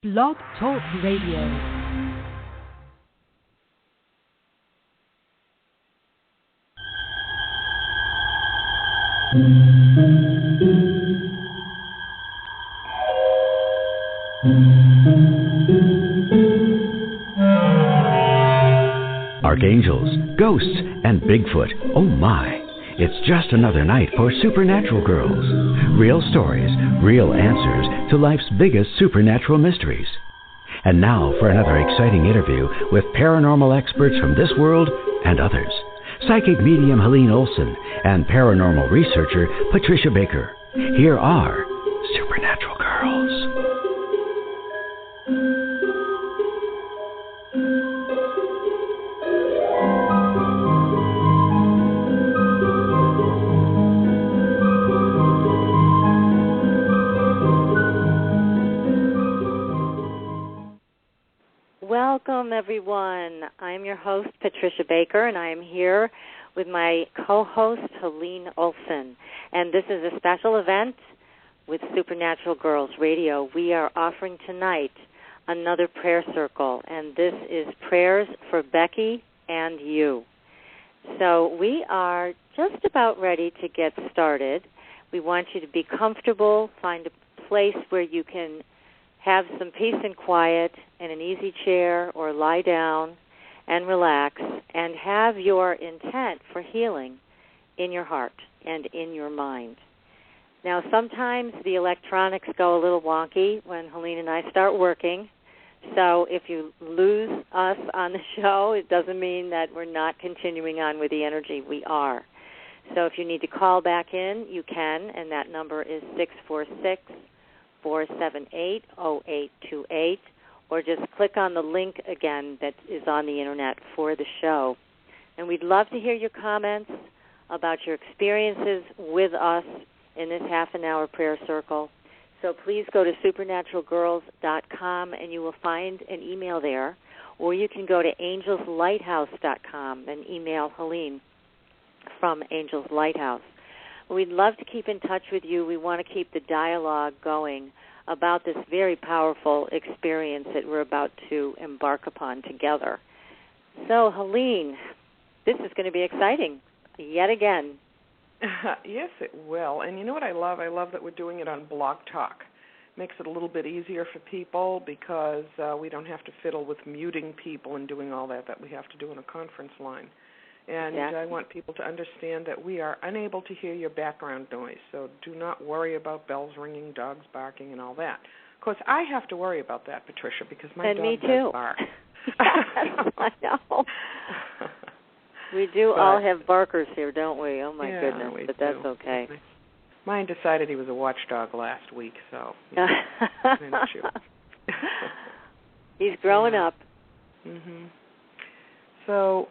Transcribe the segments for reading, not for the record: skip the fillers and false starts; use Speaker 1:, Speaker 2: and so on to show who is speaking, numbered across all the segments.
Speaker 1: Blog Talk Radio.
Speaker 2: Archangels, ghosts, and Bigfoot. Oh my. It's just another night for Supernatural Girls. Real stories, real answers to life's biggest supernatural mysteries. And now for another exciting interview with paranormal experts from this world and others. Psychic medium Helene Olson and paranormal researcher Patricia Baker. Here are Supernatural Girls.
Speaker 3: Welcome, everyone. I'm your host, Patricia Baker, and I am here with my co-host, Helene Olson. And this is a special event with Supernatural Girls Radio. We are offering tonight another prayer circle, and this is prayers for Becky and you. So we are just about ready to get started. We want you to be comfortable, find a place where you can have some peace and quiet in an easy chair or lie down and relax and have your intent for healing in your heart and in your mind. Now, sometimes the electronics go a little wonky when Helene and I start working, so if you lose us on the show, it doesn't mean that we're not continuing on with the energy. We are. So if you need to call back in, you can, and that number is 646-478-0828, or just click on the link again that is on the Internet for the show. And we'd love to hear your comments about your experiences with us in this half-an-hour prayer circle. So please go to supernaturalgirls.com and you will find an email there, or you can go to angelslighthouse.com and email Helene from Angels Lighthouse. We'd love to keep in touch with you. We want to keep the dialogue going about this very powerful experience that we're about to embark upon together. So, Helene, this is going to be exciting yet again.
Speaker 4: Yes, it will. And you know what I love? I love that we're doing it on Blog Talk. Makes it a little bit easier for people because we don't have to fiddle with muting people and doing all that we have to do in a conference line. And I want people to understand that we are unable to hear your background noise, so do not worry about bells ringing, dogs barking, and all that. Of course, I have to worry about that, Patricia, because my dog does bark.
Speaker 3: I know. We do all have barkers here, don't we? Oh, my goodness, but that's okay.
Speaker 4: Mine decided he was a watchdog last week, so it's an issue.
Speaker 3: He's growing up.
Speaker 4: Mm-hmm. So,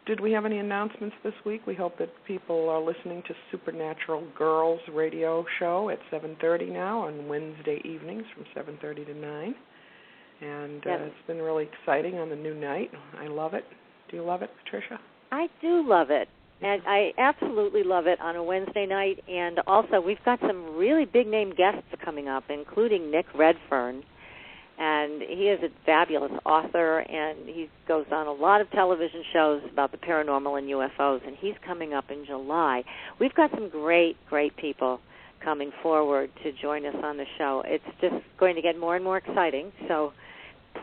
Speaker 4: did we have any announcements this week? We hope that people are listening to Supernatural Girls radio show at 7:30 now on Wednesday evenings from 7:30 to 9. And it's been really exciting on the new night. I love it. Do you love it, Patricia?
Speaker 3: I do love it. And I absolutely love it on a Wednesday night. And also, we've got some really big-name guests coming up, including Nick Redfern. And he is a fabulous author, and he goes on a lot of television shows about the paranormal and UFOs, and he's coming up in July. We've got some great, great people coming forward to join us on the show. It's just going to get more and more exciting, so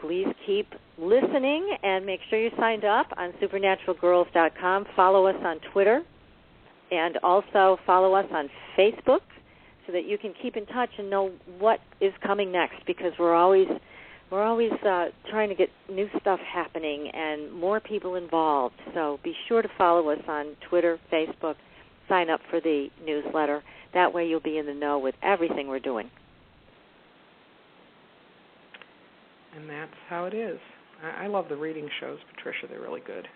Speaker 3: please keep listening and make sure you're signed up on supernaturalgirls.com. Follow us on Twitter, and also follow us on Facebook, so that you can keep in touch and know what is coming next, because we're always trying to get new stuff happening and more people involved. So be sure to follow us on Twitter, Facebook, sign up for the newsletter. That way you'll be in the know with everything we're doing.
Speaker 4: And that's how it is. I love the reading shows, Patricia. They're really good.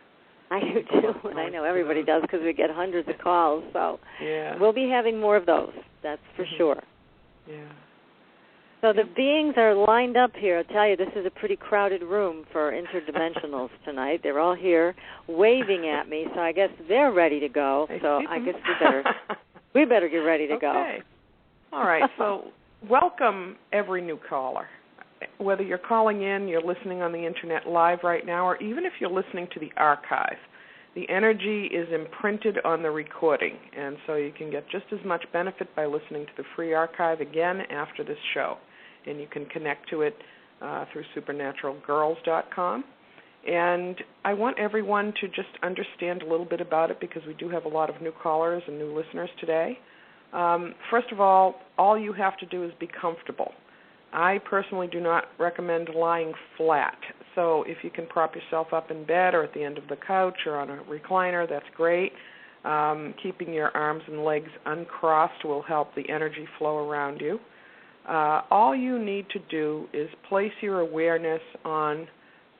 Speaker 3: I do too, and I know everybody does because we get hundreds of calls. So we'll be having more of those, that's for sure.
Speaker 4: Yeah.
Speaker 3: So the beings are lined up here. I'll tell you, this is a pretty crowded room for interdimensionals tonight. They're all here waving at me, so I guess they're ready to go. So I guess we better get ready to go.
Speaker 4: All right, so welcome every new caller. Whether you're calling in, you're listening on the Internet live right now, or even if you're listening to the archive, the energy is imprinted on the recording, and so you can get just as much benefit by listening to the free archive again after this show. And you can connect to it through supernaturalgirls.com. And I want everyone to just understand a little bit about it because we do have a lot of new callers and new listeners today. First of all you have to do is be comfortable. I personally do not recommend lying flat. So if you can prop yourself up in bed or at the end of the couch or on a recliner, that's great. Keeping your arms and legs uncrossed will help the energy flow around you. All you need to do is place your awareness on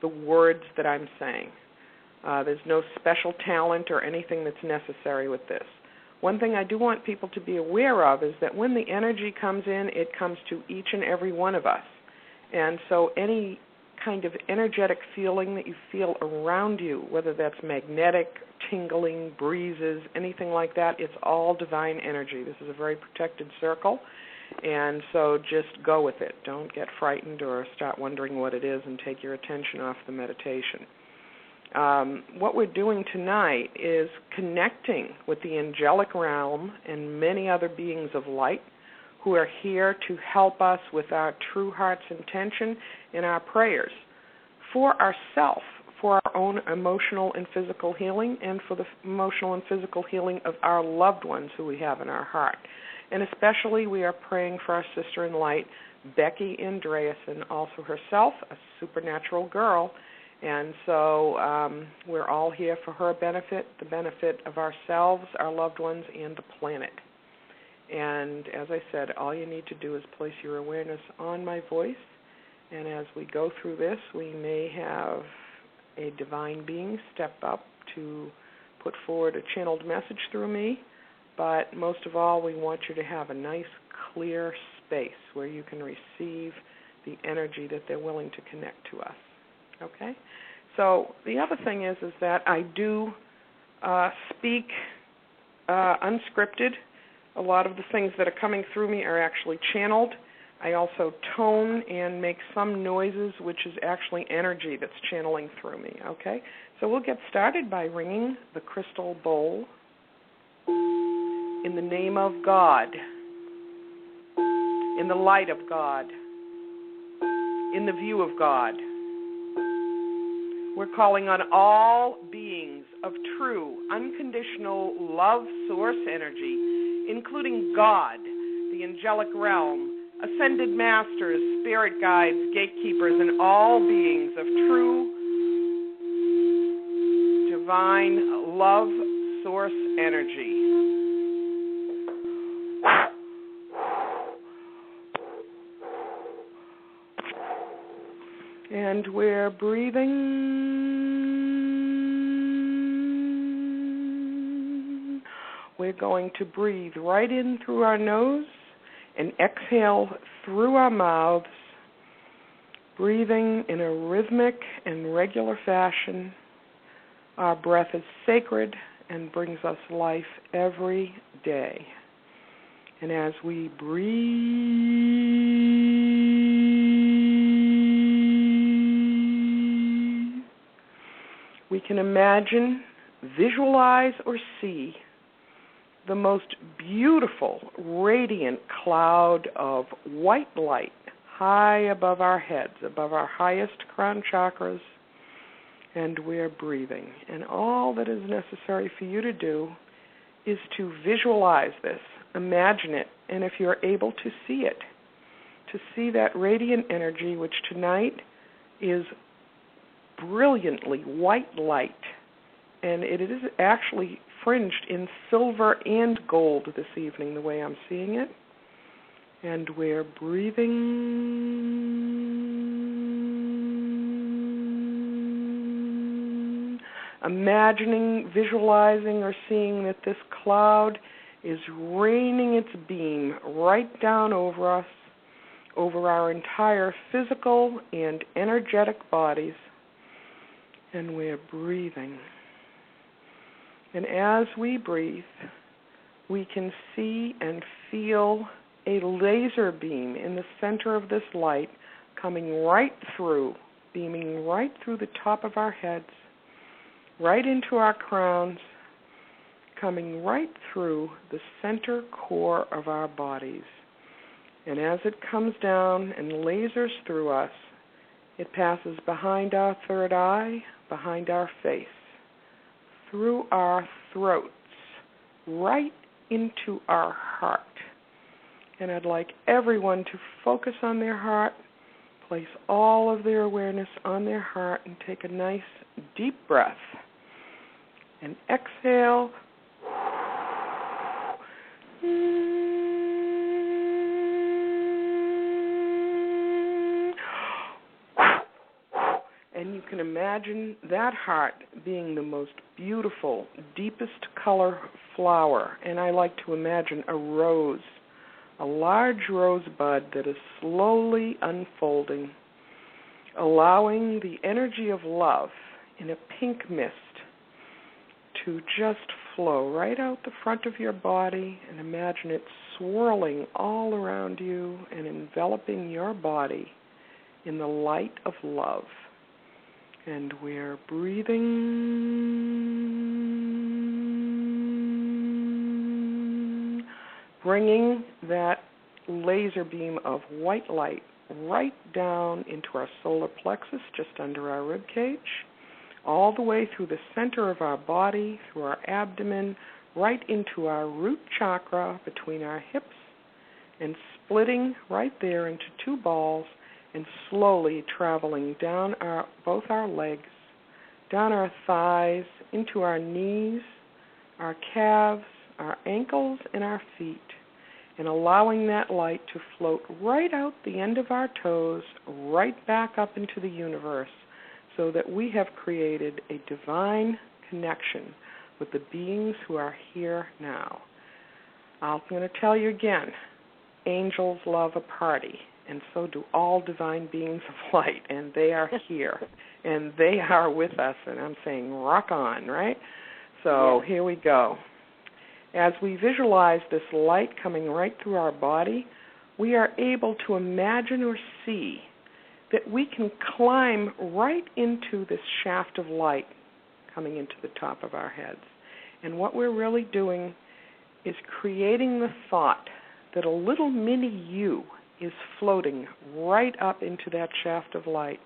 Speaker 4: the words that I'm saying. There's no special talent or anything that's necessary with this. One thing I do want people to be aware of is that when the energy comes in, it comes to each and every one of us. And so any kind of energetic feeling that you feel around you, whether that's magnetic, tingling, breezes, anything like that, it's all divine energy. This is a very protected circle, and so just go with it. Don't get frightened or start wondering what it is and take your attention off the meditation. What we're doing tonight is connecting with the angelic realm and many other beings of light who are here to help us with our true heart's intention and our prayers for ourselves, for our own emotional and physical healing, and for the emotional and physical healing of our loved ones who we have in our heart. And especially we are praying for our sister in light, Becky Andreasen, also herself a supernatural girl. And so we're all here for her benefit, the benefit of ourselves, our loved ones, and the planet. And as I said, all you need to do is place your awareness on my voice. And as we go through this, we may have a divine being step up to put forward a channeled message through me. But most of all, we want you to have a nice, clear space where you can receive the energy that they're willing to connect to us. Okay? So the other thing is that I do speak unscripted. A lot of the things that are coming through me are actually channeled. I also tone and make some noises, which is actually energy that's channeling through me. Okay? So we'll get started by ringing the crystal bowl in the name of God, in the light of God, in the view of God. We're calling on all beings of true, unconditional love source energy, including God, the angelic realm, ascended masters, spirit guides, gatekeepers, and all beings of true, divine love source energy. And we're breathing. We're going to breathe right in through our nose and exhale through our mouths, breathing in a rhythmic and regular fashion. Our breath is sacred and brings us life every day. And as we breathe, we can imagine, visualize, or see the most beautiful, radiant cloud of white light high above our heads, above our highest crown chakras, and we're breathing. And all that is necessary for you to do is to visualize this, imagine it, and if you're able to see it, to see that radiant energy, which tonight is brilliantly white light, and it is actually fringed in silver and gold this evening, the way I'm seeing it. And we're breathing, imagining, visualizing, or seeing that this cloud is raining its beam right down over us, over our entire physical and energetic bodies. And we're breathing. And as we breathe, we can see and feel a laser beam in the center of this light coming right through, beaming right through the top of our heads, right into our crowns, coming right through the center core of our bodies. And as it comes down and lasers through us, it passes behind our third eye, behind our face, through our throats, right into our heart. And I'd like everyone to focus on their heart, place all of their awareness on their heart, and take a nice deep breath. And exhale. And you can imagine that heart being the most beautiful, deepest color flower. And I like to imagine a rose, a large rosebud that is slowly unfolding, allowing the energy of love in a pink mist to just flow right out the front of your body, and imagine it swirling all around you and enveloping your body in the light of love. And we're breathing, bringing that laser beam of white light right down into our solar plexus, just under our rib cage, all the way through the center of our body, through our abdomen, right into our root chakra between our hips, and splitting right there into two balls, and slowly traveling down both our legs, down our thighs, into our knees, our calves, our ankles, and our feet, and allowing that light to float right out the end of our toes, right back up into the universe, so that we have created a divine connection with the beings who are here now. I'm going to tell you again, angels love a party, and so do all divine beings of light, and they are here, and they are with us, and I'm saying rock on, right? So Here we go. As we visualize this light coming right through our body, we are able to imagine or see that we can climb right into this shaft of light coming into the top of our heads. And what we're really doing is creating the thought that a little mini you is floating right up into that shaft of light,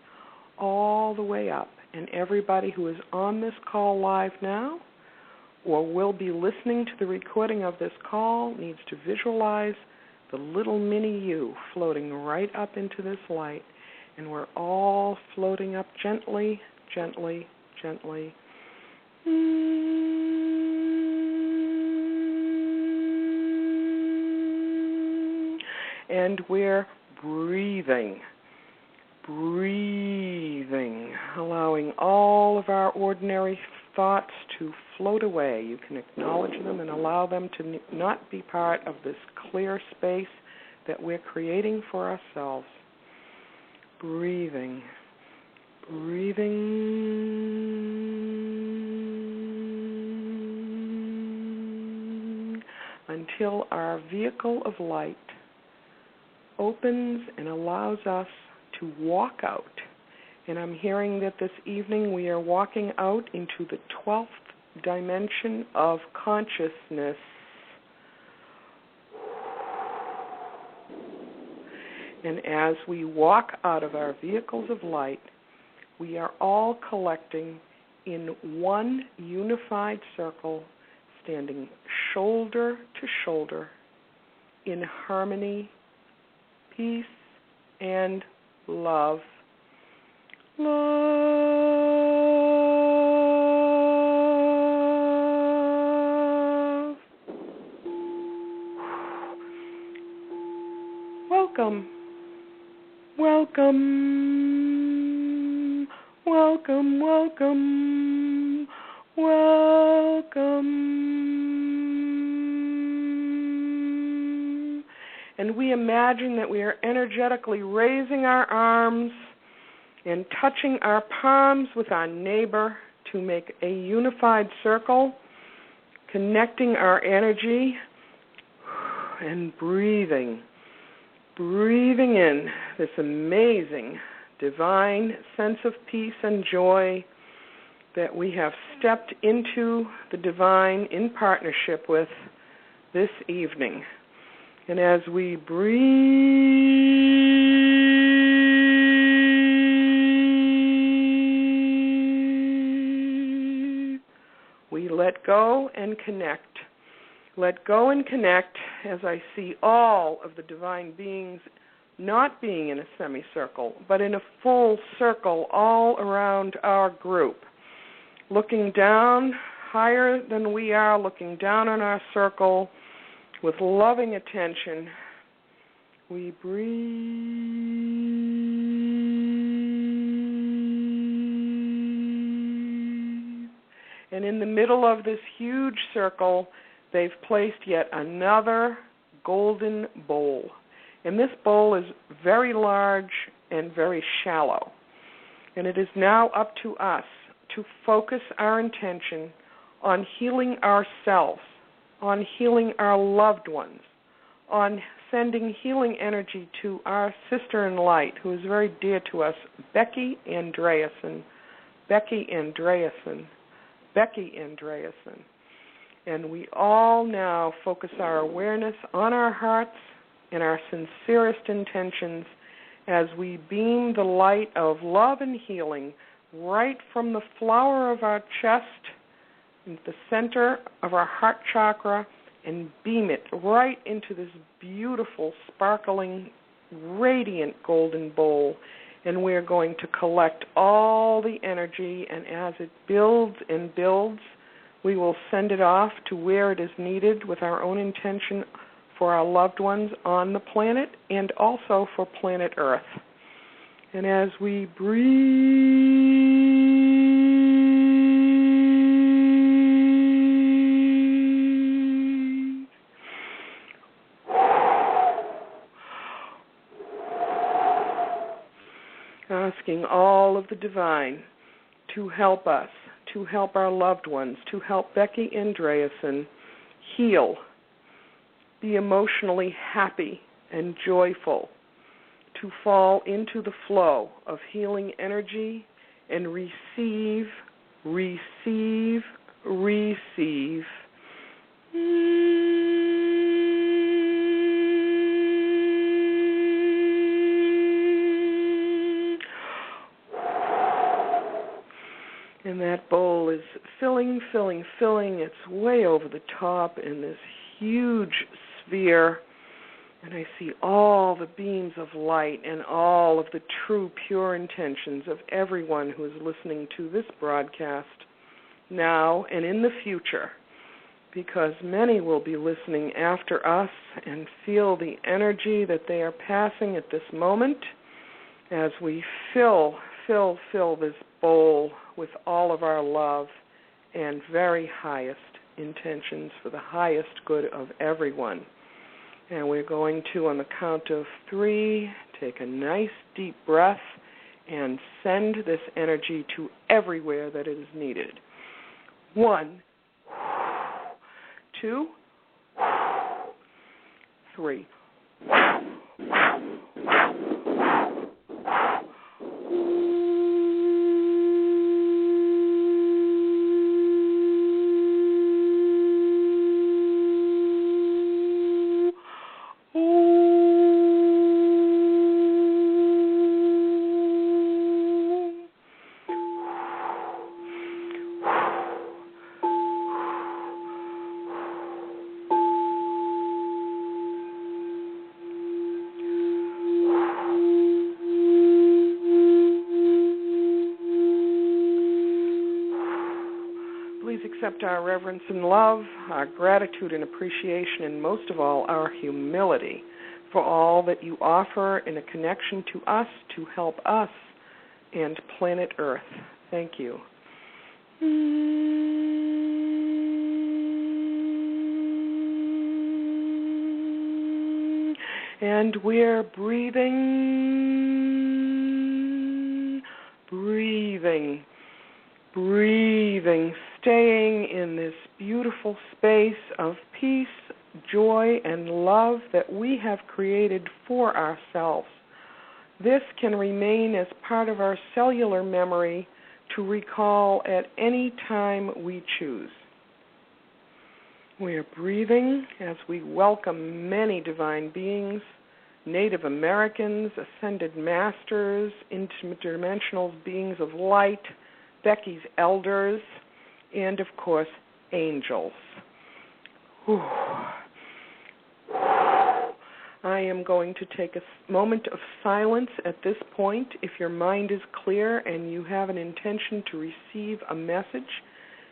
Speaker 4: all the way up. And everybody who is on this call live now or will be listening to the recording of this call needs to visualize the little mini you floating right up into this light. And we're all floating up gently, gently, gently. And we're breathing, allowing all of our ordinary thoughts to float away. You can acknowledge them and allow them to not be part of this clear space that we're creating for ourselves. Breathing until our vehicle of light opens and allows us to walk out. And I'm hearing that this evening we are walking out into the 12th dimension of consciousness. And as we walk out of our vehicles of light, we are all collecting in one unified circle, standing shoulder to shoulder in harmony, peace, and love. Love. Welcome. Welcome, welcome, welcome, welcome. And we imagine that we are energetically raising our arms and touching our palms with our neighbor to make a unified circle, connecting our energy and breathing in this amazing divine sense of peace and joy that we have stepped into the divine in partnership with this evening. And as we breathe, we let go and connect. Let go and connect as I see all of the divine beings not being in a semicircle, but in a full circle all around our group. Looking down, higher than we are, looking down on our circle with loving attention, we breathe. And in the middle of this huge circle, they've placed yet another golden bowl. And this bowl is very large and very shallow. And it is now up to us to focus our intention on healing ourselves, on healing our loved ones, on sending healing energy to our sister in light, who is very dear to us, Becky Andreasen. Becky Andreasen. Becky Andreasen. And we all now focus our awareness on our hearts and our sincerest intentions as we beam the light of love and healing right from the flower of our chest into the center of our heart chakra and beam it right into this beautiful, sparkling, radiant golden bowl. And we're going to collect all the energy, and as it builds and builds, we will send it off to where it is needed with our own intention for our loved ones on the planet and also for planet Earth. And as we breathe, asking all of the divine to help us, to help our loved ones, to help Becky Andreasen heal, be emotionally happy and joyful, to fall into the flow of healing energy and receive. And that bowl is filling. It's way over the top in this huge sphere. And I see all the beams of light and all of the true, pure intentions of everyone who is listening to this broadcast now and in the future, because many will be listening after us and feel the energy that they are passing at this moment as we fill this bowl with all of our love and very highest intentions for the highest good of everyone. And we're going to, on the count of 3, take a nice deep breath and send this energy to everywhere that it is needed. 1, 2, 3. Accept our reverence and love, our gratitude and appreciation, and most of all, our humility for all that you offer in a connection to us to help us and planet Earth. Thank you. And we're breathing, staying in this beautiful space of peace, joy, and love that we have created for ourselves. This can remain as part of our cellular memory to recall at any time we choose. We are breathing as we welcome many divine beings, Native Americans, ascended masters, interdimensional beings of light, Becky's elders, and of course, angels. Whew. I am going to take a moment of silence at this point. If your mind is clear and you have an intention to receive a message,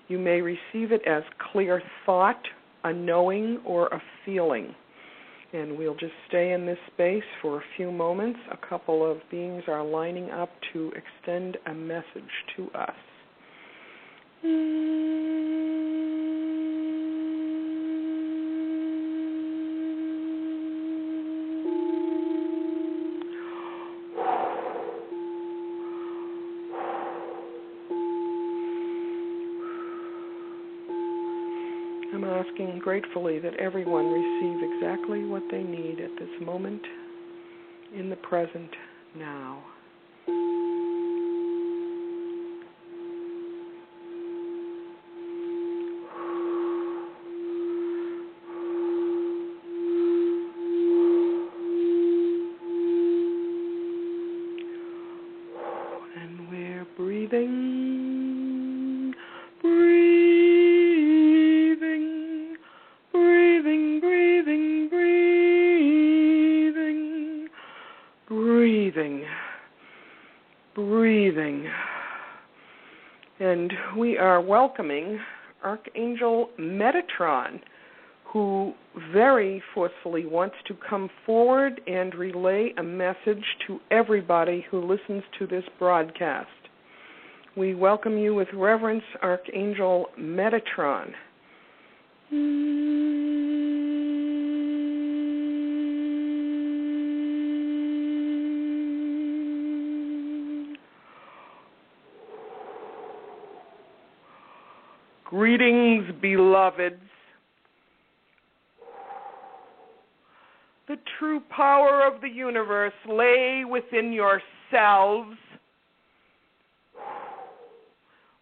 Speaker 4: you may receive it as clear thought, a knowing, or a feeling. And we'll just stay in this space for a few moments. A couple of beings are lining up to extend a message to us. I'm asking gratefully that everyone receive exactly what they need at this moment, in the present, now. And we're breathing, breathing, breathing, breathing, breathing, breathing, breathing. And we are welcoming Archangel Metatron, who very forcefully wants to come forward and relay a message to everybody who listens to this broadcast. We welcome you with reverence, Archangel Metatron. Greetings, beloveds. The true power of the universe lay within yourselves.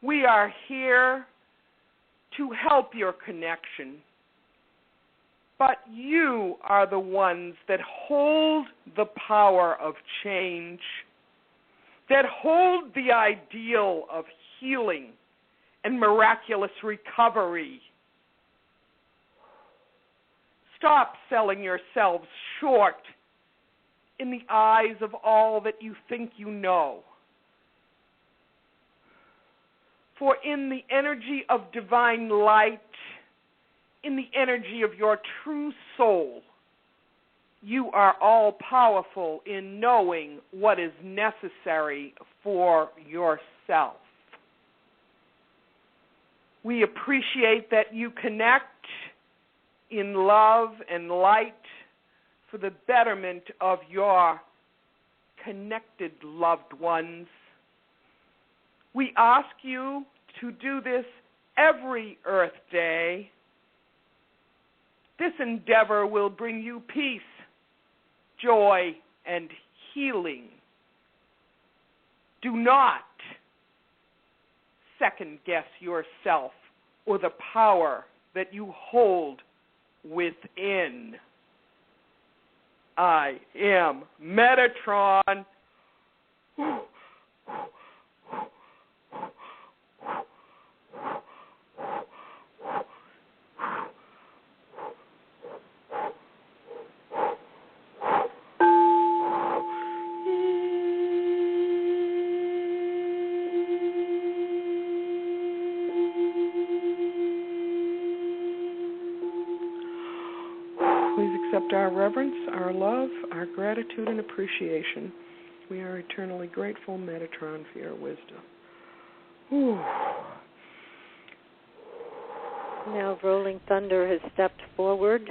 Speaker 4: We are here to help your connection. But you are the ones that hold the power of change, that hold the ideal of healing and miraculous recovery. Stop selling yourselves short in the eyes of all that you think you know. For in the energy of divine light, in the energy of your true soul, you are all powerful in knowing what is necessary for yourself. We appreciate that you connect in love and light for the betterment of your connected loved ones. We ask you to do this every Earth Day. This endeavor will bring you peace, joy, and healing. Do not second-guess yourself or the power that you hold within. I am Metatron. Please accept our reverence, our love, our gratitude, and appreciation. We are eternally grateful, Metatron, for your wisdom. Ooh.
Speaker 3: Now Rolling Thunder has stepped forward,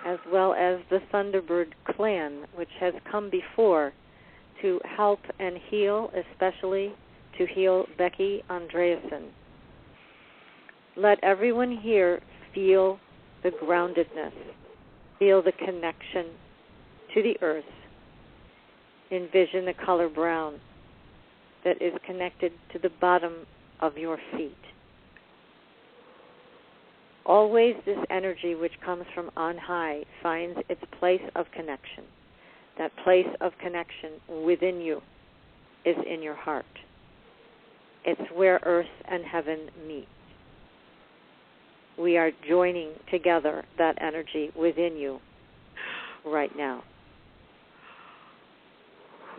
Speaker 3: as well as the Thunderbird clan, which has come before to help and heal, especially to heal Becky Andreasen. Let everyone here feel the groundedness. Feel the connection to the earth. Envision the color brown that is connected to the bottom of your feet. Always this energy which comes from on high finds its place of connection. That place of connection within you is in your heart. It's where earth and heaven meet. We are joining together that energy within you right now.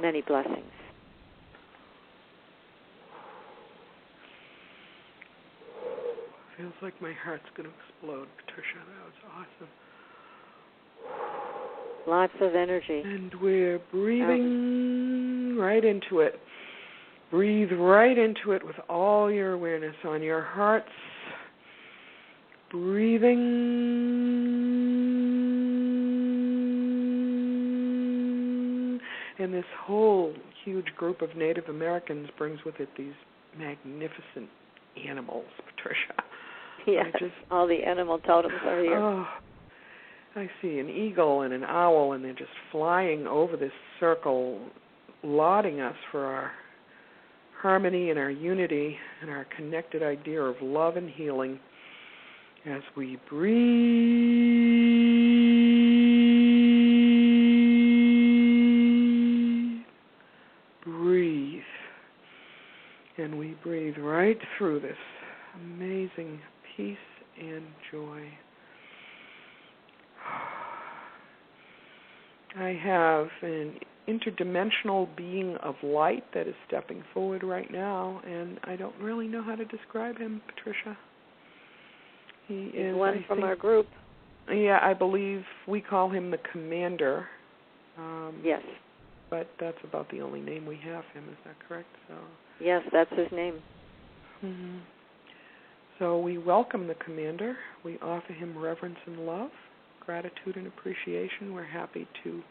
Speaker 3: Many blessings.
Speaker 4: Feels like my heart's going to explode, Patricia. That was awesome.
Speaker 3: Lots of energy.
Speaker 4: And we're breathing right into it. Breathe right into it with all your awareness on your hearts. Breathing. And this whole huge group of Native Americans brings with it these magnificent animals, Patricia.
Speaker 3: Yes, all the animal totems are here.
Speaker 4: Oh, I see an eagle and an owl, and they're just flying over this circle, lauding us for our harmony and our unity and our connected idea of love and healing as we breathe. And we breathe right through this amazing peace and joy. I have an interdimensional being of light that is stepping forward right now, and I don't really know how to describe him, Patricia. He is
Speaker 3: one from our group.
Speaker 4: Yeah, I believe we call him the Commander.
Speaker 3: Yes.
Speaker 4: But that's about the only name we have him, is that correct? So.
Speaker 3: Yes, that's his name.
Speaker 4: Mm-hmm. So we welcome the Commander. We offer him reverence and love, gratitude and appreciation. We're happy to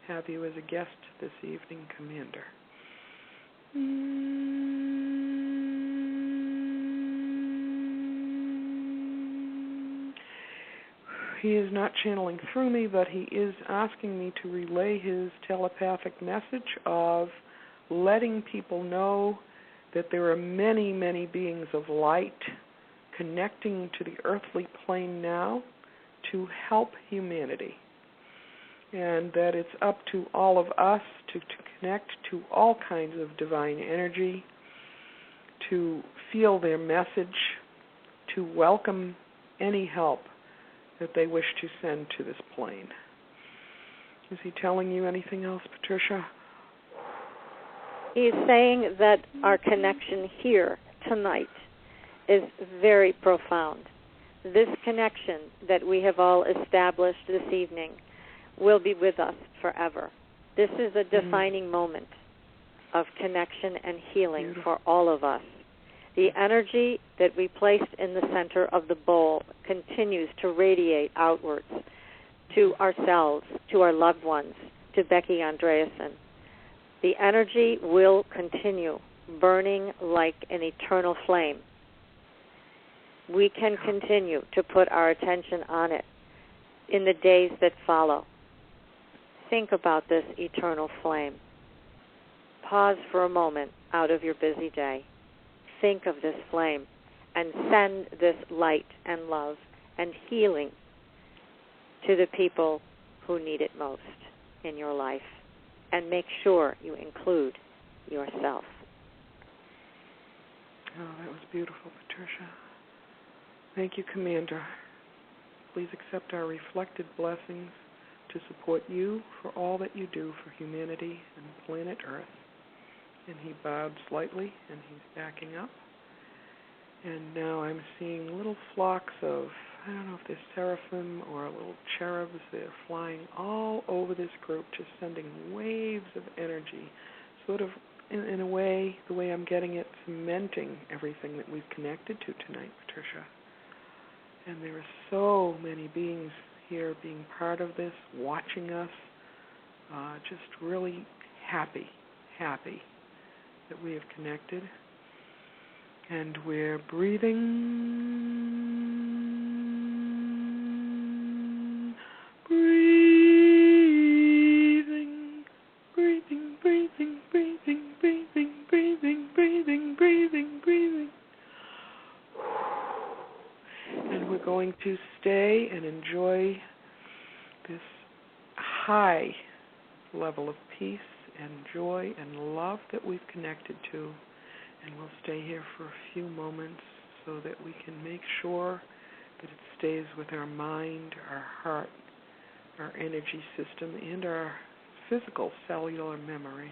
Speaker 4: have you as a guest this evening, Commander. He is not channeling through me, but he is asking me to relay his telepathic message of letting people know that there are many, many beings of light connecting to the earthly plane now to help humanity. And that it's up to all of us to connect to all kinds of divine energy, to feel their message, to welcome any help that they wish to send to this plane. Is he telling you anything else, Patricia?
Speaker 3: He's saying that our connection here tonight is very profound. This connection that we have all established this evening will be with us forever. This is a defining moment of connection and healing for all of us. The energy that we placed in the center of the bowl continues to radiate outwards to ourselves, to our loved ones, to Becky Andreasen. The energy will continue burning like an eternal flame. We can continue to put our attention on it in the days that follow. Think about this eternal flame. Pause for a moment out of your busy day. Think of this flame and send this light and love and healing to the people who need it most in your life. And make sure you include yourself.
Speaker 4: Oh, that was beautiful, Patricia. Thank you, Commander. Please accept our reflected blessings to support you for all that you do for humanity and planet Earth. And he bowed slightly, and he's backing up. And now I'm seeing little flocks of, I don't know if they're seraphim or little cherubs. They're flying all over this group, just sending waves of energy, sort of, in a way, the way I'm getting it, cementing everything that we've connected to tonight, Patricia. And there are so many beings here being part of this, watching us, just really happy that we have connected. And we're breathing going to stay and enjoy this high level of peace and joy and love that we've connected to. And we'll stay here for a few moments so that we can make sure that it stays with our mind, our heart, our energy system, and our physical cellular memory.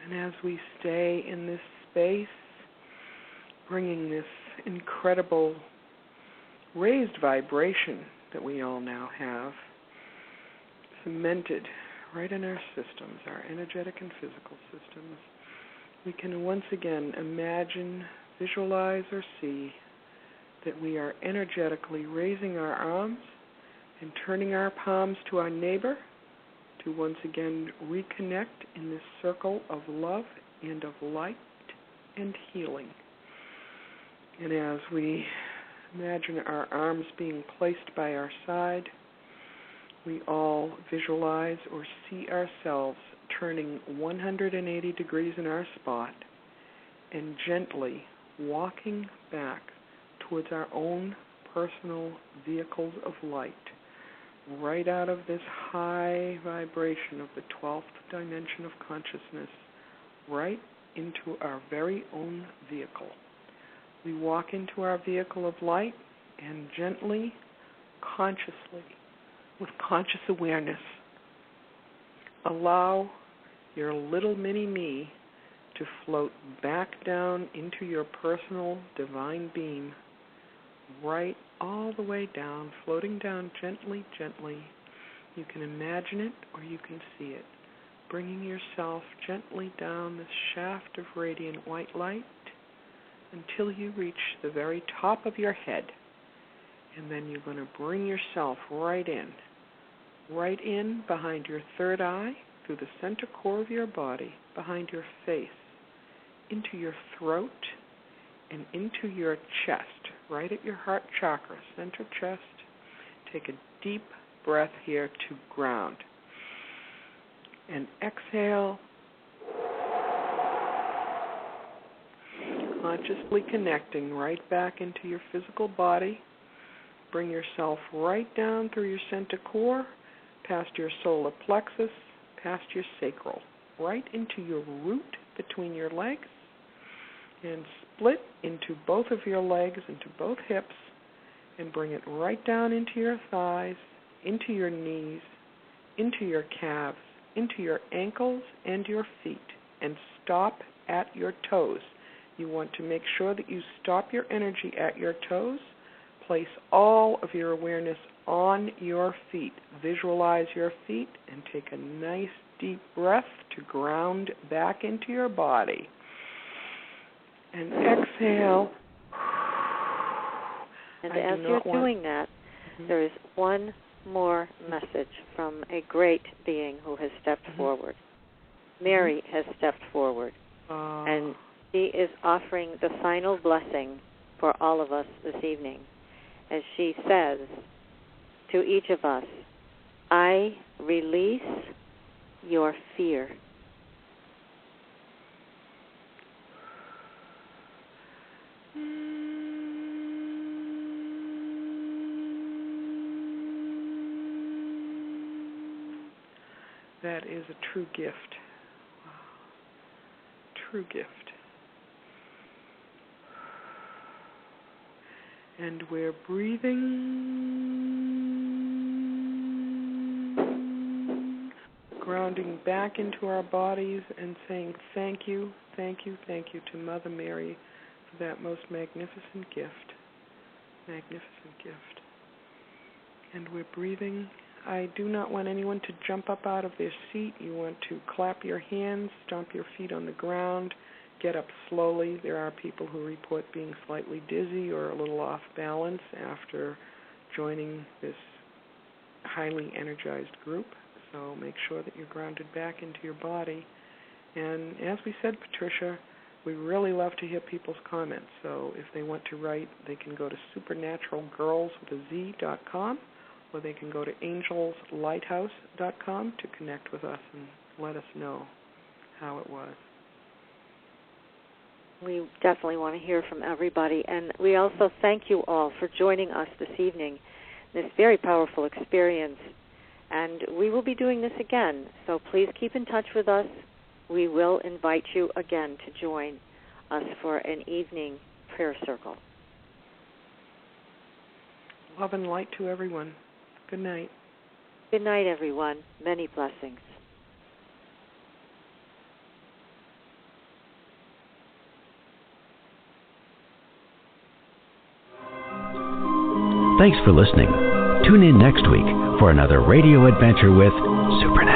Speaker 4: And as we stay in this space, bringing this incredible raised vibration that we all now have cemented right in our systems, our energetic and physical systems, we can once again imagine, visualize, or see that we are energetically raising our arms and turning our palms to our neighbor to once again reconnect in this circle of love and of light and healing. And as we imagine our arms being placed by our side, we all visualize or see ourselves turning 180 degrees in our spot and gently walking back towards our own personal vehicles of light, right out of this high vibration of the 12th dimension of consciousness, right into our very own vehicle. We walk into our vehicle of light and gently, consciously, with conscious awareness, allow your little mini-me to float back down into your personal divine beam, right all the way down, floating down gently, gently. You can imagine it or you can see it, bringing yourself gently down this shaft of radiant white light until you reach the very top of your head. And then you're going to bring yourself right in behind your third eye, through the center core of your body, behind your face, into your throat, and into your chest, right at your heart chakra, center chest. Take a deep breath here to ground. And exhale, consciously connecting right back into your physical body. Bring yourself right down through your center core, past your solar plexus, past your sacral, right into your root between your legs, and split into both of your legs, into both hips, and bring it right down into your thighs, into your knees, into your calves, into your ankles and your feet, and stop at your toes. You want to make sure that you stop your energy at your toes. Place all of your awareness on your feet. Visualize your feet and take a nice deep breath to ground back into your body. And exhale.
Speaker 3: And as you're doing that, there is one more message from a great being who has stepped forward. Mary has stepped forward, and she is offering the final blessing for all of us this evening. As she says to each of us, I release your fear.
Speaker 4: That is a true gift. Wow. True gift. And we're breathing, grounding back into our bodies and saying thank you, thank you, thank you to Mother Mary for that most magnificent gift. Magnificent gift. And we're breathing. I do not want anyone to jump up out of their seat. You want to clap your hands, stomp your feet on the ground, get up slowly. There are people who report being slightly dizzy or a little off balance after joining this highly energized group. So make sure that you're grounded back into your body. And as we said, Patricia, we really love to hear people's comments. So if they want to write, they can go to supernaturalgirls.com, or they can go to angelslighthouse.com to connect with us and let us know how it was.
Speaker 3: We definitely want to hear from everybody. And we also thank you all for joining us this evening, this very powerful experience. And we will be doing this again, so please keep in touch with us. We will invite you again to join us for an evening prayer circle.
Speaker 4: Love and light to everyone. Good night.
Speaker 3: Good night, everyone. Many blessings.
Speaker 2: Thanks for listening. Tune in next week for another radio adventure with Supernatural.